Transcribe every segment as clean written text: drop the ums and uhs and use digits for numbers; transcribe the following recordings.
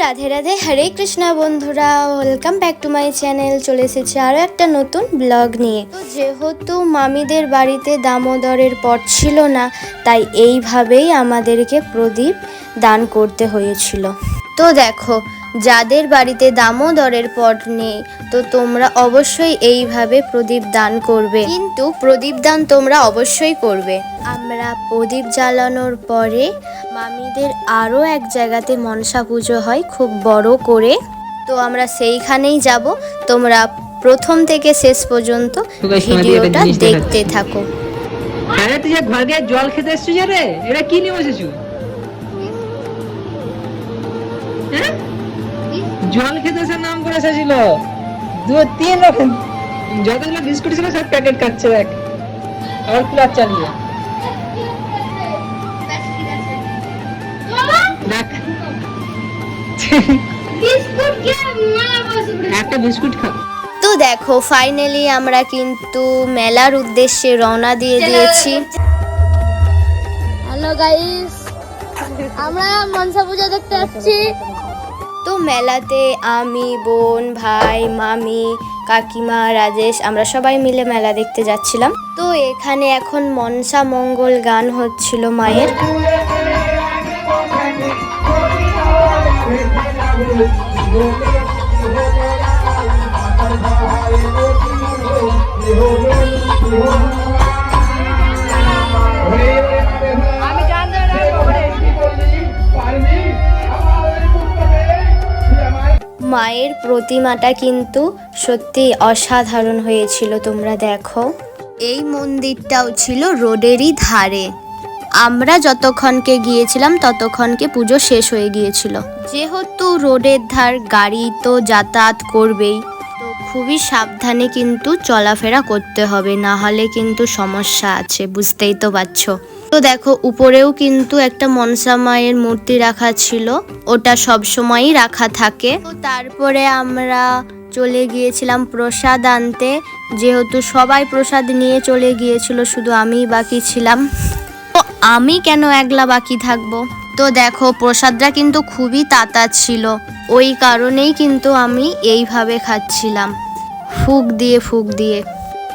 রাধে রাধে, হরে কৃষ্ণা বন্ধুরা, welcome back to my channel. চলে এসেছে আরও একটা নতুন ব্লগ নিয়ে। তো যেহেতু মামিদের বাড়িতে দামোদরের পট ছিল না, তাই এইভাবেই আমাদেরকে প্রদীপ দান করতে হয়েছিল। তো দেখো, যাদের বাড়িতে দামোদরের পট নেই, তো তোমরা অবশ্যই এইভাবে প্রদীপ দান করবে, কিন্তু প্রদীপ দান তোমরা অবশ্যই করবে। আমরা প্রদীপ জ্বালানোর পরে মামিদের আরও এক জায়গাতে মনসা পুজো হয় খুব বড় করে, তো আমরা সেইখানেই যাব। তোমরা প্রথম থেকে শেষ পর্যন্ত ভিডিওটা দেখতে থাকো। আরে তুই যে ঘরে জল খেতে এসছিস রে, এটা কি নিয়ে বসেছ? হ্যাঁ, জল খেতে এসে নাম করে এসেছিল। 2-3 রকম যতগুলো বিস্কুট ছিল সব প্যাকেট কাটছে দেখ, আর কুলার চালিয়ে দেখ। একটা বিস্কুট খা। তো দেখো, ফাইনালি আমরা কিন্তু মেলার উদ্দেশ্যে রওনা দিয়ে দিয়েছি। হ্যালো গাইস, আমরা মনসা পূজা দেখতে আসছি। তো মেলাতে আমি, বোন, ভাই, মামি, কাকিমা, রাজেশ, আমরা সবাই মিলে মেলা দেখতে যাচ্ছিলাম। তো এখানে এখন মনসা মঙ্গল গান হচ্ছিল মায়ের। মায়ের প্রতিমাটা কিন্তু সত্যি অসাধারণ হয়েছিল, তোমরা দেখো। এই মন্দিরটাও ছিল রোডেরই ধারে। আমরা যতক্ষণকে গিয়েছিলাম ততক্ষণকে পুজো শেষ হয়ে গিয়েছিল। যেহেতু রোডের ধার, গাড়ি তো যাতায়াত করবেই, তো খুবই সাবধানে কিন্তু চলাফেরা করতে হবে, না হলে কিন্তু সমস্যা আছে, বুঝতেই তো পারছো। তো দেখো, উপরেও কিন্তু একটা মনসা মায়ের মূর্তি রাখা ছিল, ওটা সব সময়ই রাখা থাকে। তো তারপরে আমরা চলে গিয়েছিলাম প্রসাদ আনতে। যেহেতু সবাই প্রসাদ নিয়ে চলে গিয়েছিল, শুধু আমিই বাকি ছিলাম। তো আমি কেন একলা বাকি থাকবো? তো দেখো, প্রসাদটা কিন্তু খুবই তাতা ছিল, ওই কারণেই কিন্তু আমি এইভাবে খাচ্ছিলাম, ফুক দিয়ে।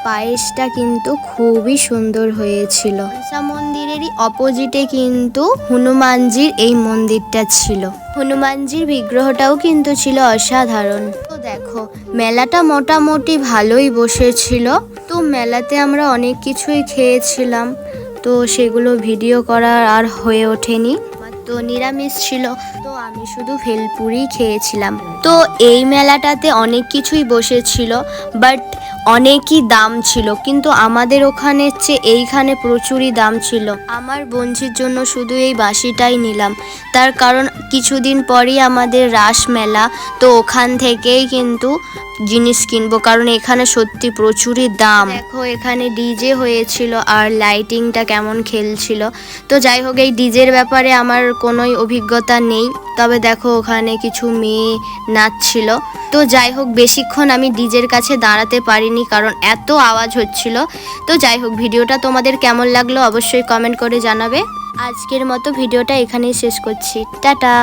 পায়েসটা কিন্তু খুবই সুন্দর হয়েছিল। মনসা মন্দিরেরই অপোজিটে কিন্তু হনুমানজির এই মন্দিরটা ছিল। হনুমানজির বিগ্রহটাও কিন্তু ছিল অসাধারণ। তো দেখো, মেলাটা মোটামুটি ভালোই বসেছিল। তো মেলাতে আমরা অনেক কিছুই খেয়েছিলাম, তো সেগুলো ভিডিও করা আর হয়ে ওঠেনি। তো নিরামিষ ছিল, তো আমি শুধু ভেলপুরি খেয়েছিলাম। তো এই মেলাটাতে অনেক কিছুই বসেছিল, বাট অনেকই দাম ছিল, কিন্তু আমাদের ওখানের চেয়ে এইখানে প্রচুরই দাম ছিল। আমার বোনঝির জন্য শুধু এই বাঁশিটাই নিলাম, তার কারণ কিছুদিন পরই আমাদের রাস মেলা, তো ওখান থেকেই কিন্তু জিনিস কিনবো, কারণ এখানে সত্যি প্রচুরই দাম। দেখো, এখানে ডিজে হয়েছিল আর লাইটিংটা কেমন খেলছিল। তো যাই হোক, এই ডিজের ব্যাপারে আমার কোনোই অভিজ্ঞতা নেই, তবে দেখো ওখানে কিছু মেয়ে নাচছিল। তো যাই হোক, বেশিক্ষণ আমি ডিজের কাছে দাঁড়াতে পারিনি, কারণ এত আওয়াজ হচ্ছিল। তো যাই হোক, ভিডিওটা তোমাদের কেমন লাগলো অবশ্যই কমেন্ট করে জানাবে। আজকের মতো ভিডিওটা এখানেই শেষ করছি, টাটা।